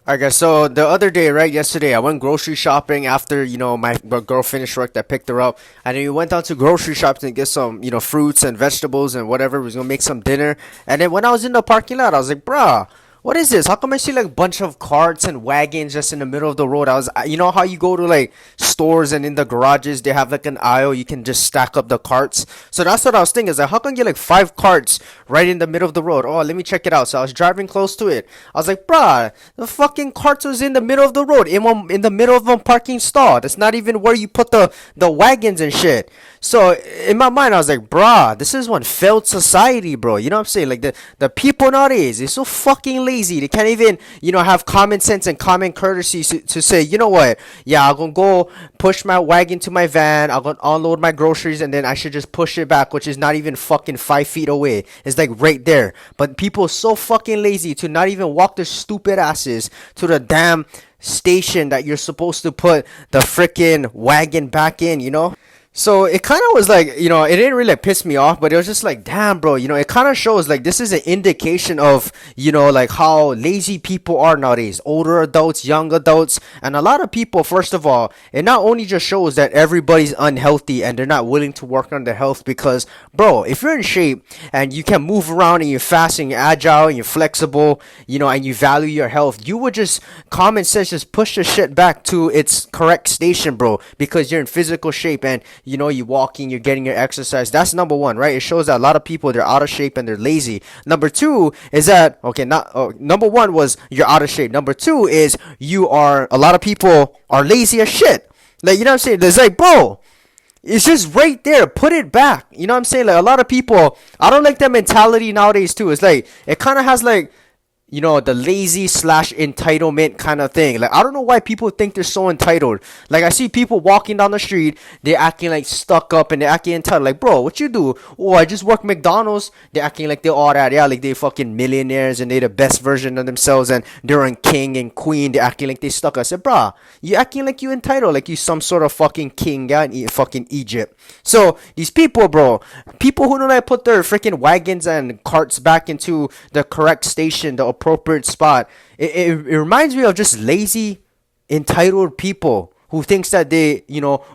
I guess so. The other day, right, yesterday, I went grocery shopping after, my girl finished work. I picked her up. And then we went down to grocery shops to get some, fruits and vegetables and whatever. We was gonna make some dinner. And then when I was in the parking lot, I was like, bruh, what is this? How come I see like a bunch of carts and wagons just in the middle of the road? You know how you go to like stores and in the garages they have like an aisle you can just stack up the carts. So that's what I was thinking. Is like, how come you get like five carts right in the middle of the road? Oh, let me check it out. So I was driving close to it. I was like, bruh, the fucking carts was in the middle of the road, in the middle of a parking stall. That's not even where you put the wagons and shit. So in my mind, I was like, bruh, this is one failed society, bro. You know what I'm saying? Like the people nowadays, they're so fucking lazy. They can't even, have common sense and common courtesy to say, you know what? Yeah, I'm gonna go push my wagon to my van. I'm gonna unload my groceries, and then I should just push it back, which is not even fucking 5 feet away. It's like right there. But people are so fucking lazy to not even walk their stupid asses to the damn station that you're supposed to put the freaking wagon back in. So it kind of was like, it didn't really piss me off, but it was just like, damn, bro, it kind of shows like this is an indication of, like how lazy people are nowadays. Older adults, young adults, and a lot of people, first of all, it not only just shows that everybody's unhealthy and they're not willing to work on their health because, bro, if you're in shape and you can move around and you're fast and you're agile and you're flexible, and you value your health, you would just, common sense, just push the shit back to its correct station, bro, because you're in physical shape and you're walking, you're getting your exercise. That's number one, right? It shows that a lot of people, they're out of shape and they're lazy. Number two is that, okay, not, number one was you're out of shape. Number two is a lot of people are lazy as shit. Like, you know what I'm saying? There's like, bro, it's just right there. Put it back. You know what I'm saying? Like, a lot of people, I don't like that mentality nowadays, too. It's like, it kind of has like, the lazy slash entitlement kind of thing. Like, I don't know why people think they're so entitled. Like, I see people walking down the street, they're acting like stuck up and they're acting entitled. Like, bro, what you do? Oh, I just work McDonald's. They're acting like they're all that. Yeah, like they fucking millionaires and they're the best version of themselves and they're a king and queen. They're acting like they stuck. I said, bruh, you acting like you entitled, like you some sort of fucking king, yeah, in fucking Egypt. So, these people, bro, people who don't like put their freaking wagons and carts back into the correct station, the appropriate spot. It reminds me of just lazy, entitled people who thinks that they,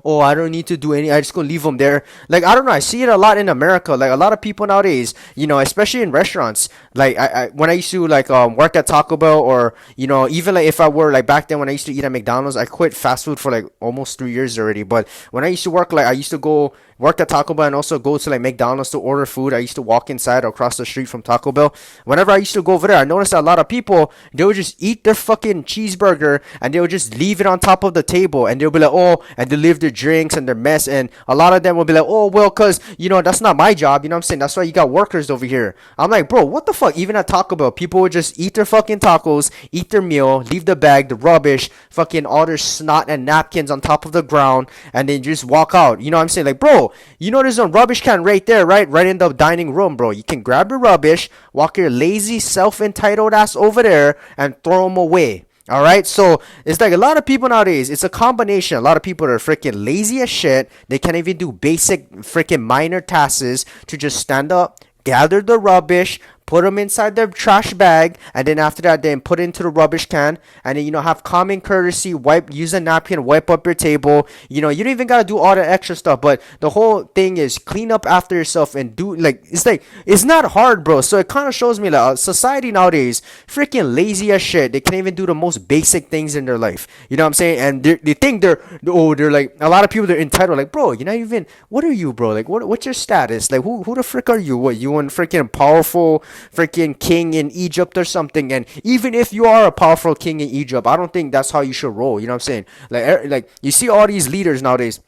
oh, I don't need to do any, I just gonna leave them there. Like, I don't know, I see it a lot in America. Like, a lot of people nowadays, especially in restaurants. Like, when I used to like work at Taco Bell, or even like if I were like back then when I used to eat at McDonald's, I quit fast food for like almost 3 years already. But when I used to work, like I used to go work at Taco Bell and also go to like McDonald's to order food. I used to walk inside or across the street from Taco Bell. Whenever I used to go over there, I noticed that a lot of people, they would just eat their fucking cheeseburger and they would just leave it on top of the table, and they'll be like, oh, and they leave their drinks and their mess, and a lot of them will be like, oh, well, cause that's not my job. You know what I'm saying? That's why you got workers over here. I'm like, bro, what the fuck? Even at Taco Bell, people would just eat their fucking tacos, eat their meal, leave the bag, the rubbish, fucking all their snot and napkins on top of the ground, and then just walk out. You know what I'm saying? Like, bro, there's a rubbish can right there, right in the dining room, bro. You can grab your rubbish, walk your lazy, self-entitled ass over there, and throw them away. All right, so it's like a lot of people nowadays, it's a combination. A lot of people are freaking lazy as shit. They can't even do basic freaking minor tasks to just stand up, gather the rubbish, put them inside their trash bag, and then after that, then put it into the rubbish can, and then have common courtesy, use a napkin, wipe up your table. You don't even gotta do all the extra stuff, but the whole thing is clean up after yourself and do it's not hard, bro. So it kind of shows me like society nowadays freaking lazy as shit. They can't even do the most basic things in their life. You know what I'm saying? And they think they're like, a lot of people, they're entitled. Like, bro, you're not even, what are you, bro? Like, what's your status? Like, who the frick are you? What, you one freaking powerful freaking king in Egypt or something? And even if you are a powerful king in Egypt, I don't think that's how you should roll. You know what I'm saying? Like you see all these leaders nowadays.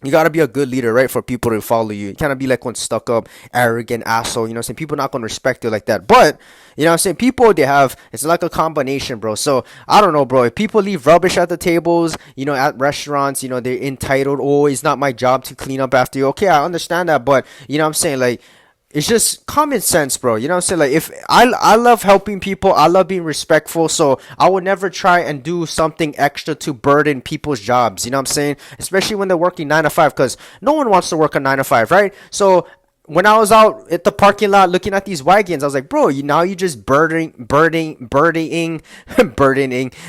You gotta be a good leader, right, for people to follow you. You can't be like one stuck up, arrogant asshole. You know what I'm saying? People not gonna respect you like that. But you know what I'm saying? People, it's like a combination, bro. So I don't know, bro. If people leave rubbish at the tables, at restaurants, they're entitled. Oh, it's not my job to clean up after you. Okay, I understand that, but you know what I'm saying? Like, it's just common sense, bro. You know what I'm saying? Like, if I love helping people, I love being respectful, so I would never try and do something extra to burden people's jobs. You know what I'm saying? Especially when they're working 9 to 5, because no one wants to work a 9 to 5, right? So when I was out at the parking lot looking at these wagons, I was like, bro, now you're just burdening, burdening,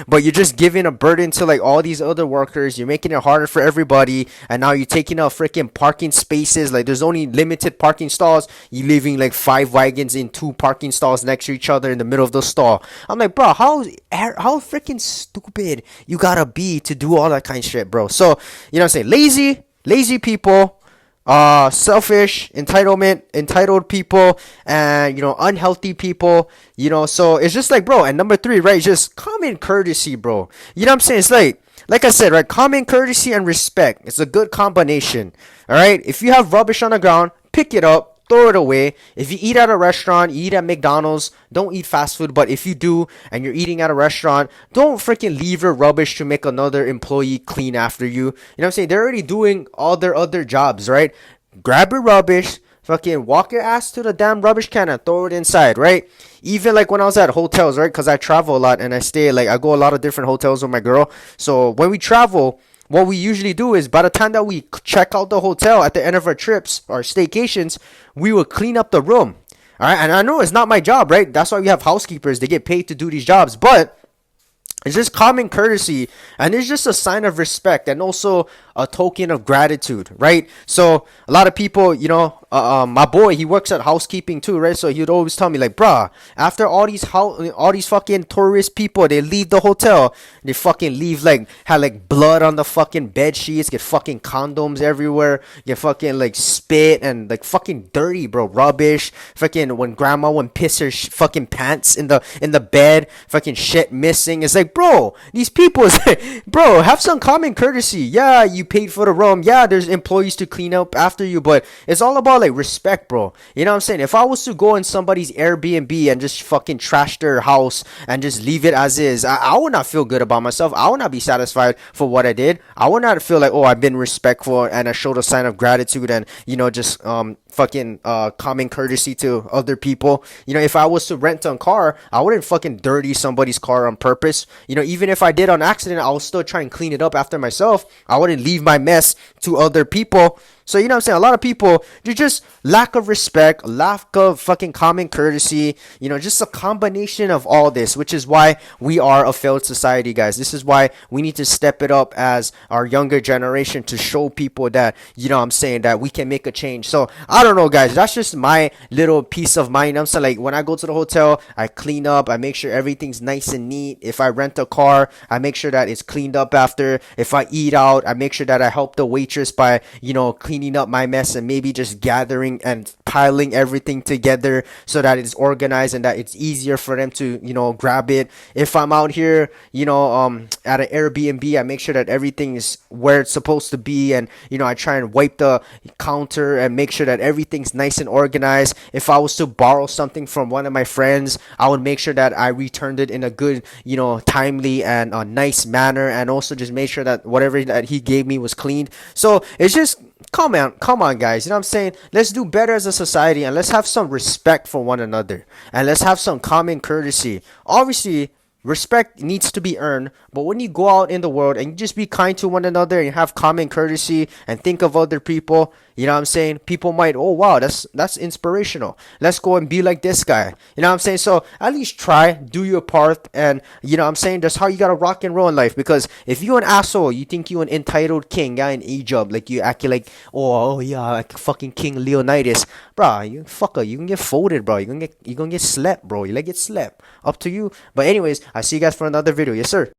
but you're just giving a burden to like all these other workers. You're making it harder for everybody, and now you're taking out freaking parking spaces. Like there's only limited parking stalls. You're leaving like 5 wagons in 2 parking stalls next to each other in the middle of the stall. I'm like, bro, how freaking stupid you gotta be to do all that kind of shit, bro. So you know what I'm saying? Lazy people, selfish, entitled people, and unhealthy people. So it's just like, bro. And number 3, right, just common courtesy, bro. You know what I'm saying? It's like I said, right, common courtesy and respect. It's a good combination. All right, if you have rubbish on the ground, pick it up, throw it away. If you eat at a restaurant, you eat at McDonald's, don't eat fast food. But if you do and you're eating at a restaurant, don't freaking leave your rubbish to make another employee clean after you. You know what I'm saying? They're already doing all their other jobs, right? Grab your rubbish, fucking walk your ass to the damn rubbish can and throw it inside, right? Even like when I was at hotels, right? Because I travel a lot and I go a lot of different hotels with my girl. So when we travel, what we usually do is by the time that we check out the hotel at the end of our trips or staycations, we will clean up the room. All right. And I know it's not my job, right? That's why we have housekeepers. They get paid to do these jobs. But it's just common courtesy, and it's just a sign of respect and also a token of gratitude, right? So a lot of people, my boy, he works at housekeeping too, right? So he'd always tell me like, bruh, after all these fucking tourist people, they leave the hotel, they fucking leave had like blood on the fucking bed sheets, get fucking condoms everywhere, get fucking like spit and like fucking dirty, bro, rubbish. Fucking when grandma would piss her fucking pants in the bed, fucking shit missing. It's like, bro, these people, bro, have some common courtesy. Yeah, you paid for the room. Yeah, there's employees to clean up after you, but it's all about like respect, bro. You know what I'm saying? If I was to go in somebody's Airbnb and just fucking trash their house and just leave it as is, I would not feel good about myself. I would not be satisfied for what I did. I would not feel like, oh, I've been respectful and I showed a sign of gratitude and just fucking common courtesy to other people. If I was to rent a car, I wouldn't fucking dirty somebody's car on purpose. Even if I did on accident, I would still try and clean it up after myself. I wouldn't leave my mess to other people. So you know what I'm saying? A lot of people, they're just lack of respect, lack of fucking common courtesy, just a combination of all this, which is why we are a failed society, guys. This is why we need to step it up as our younger generation to show people that, I'm saying, that we can make a change. So I don't know, guys. That's just my little peace of mind. I'm saying, like, when I go to the hotel, I clean up, I make sure everything's nice and neat. If I rent a car, I make sure that it's cleaned up after. If I eat out, I make sure that I help the waitress by, cleaning up my mess and maybe just gathering and piling everything together so that it's organized and that it's easier for them to grab it. If I'm out here at an Airbnb, I make sure that everything is where it's supposed to be, and I try and wipe the counter and make sure that everything's nice and organized. If I was to borrow something from one of my friends, I would make sure that I returned it in a good timely and a nice manner, and also just make sure that whatever that he gave me was cleaned. So it's just come on, guys. You know what I'm saying? Let's do better as a society, and let's have some respect for one another, and let's have some common courtesy. Obviously, respect needs to be earned, but when you go out in the world and you just be kind to one another and have common courtesy and think of other people, you know what I'm saying? People might, oh wow, that's inspirational. Let's go and be like this guy. You know what I'm saying? So at least try, do your part, and you know what I'm saying? That's how you gotta rock and roll in life. Because if you an asshole, you think you an entitled king, guy in Egypt, like you acting like, oh yeah, like fucking King Leonidas, bruh, you fucker, you can get folded, bro. You gonna get slept, bro. You like get slept. Up to you. But anyways, I see you guys for another video. Yes, sir.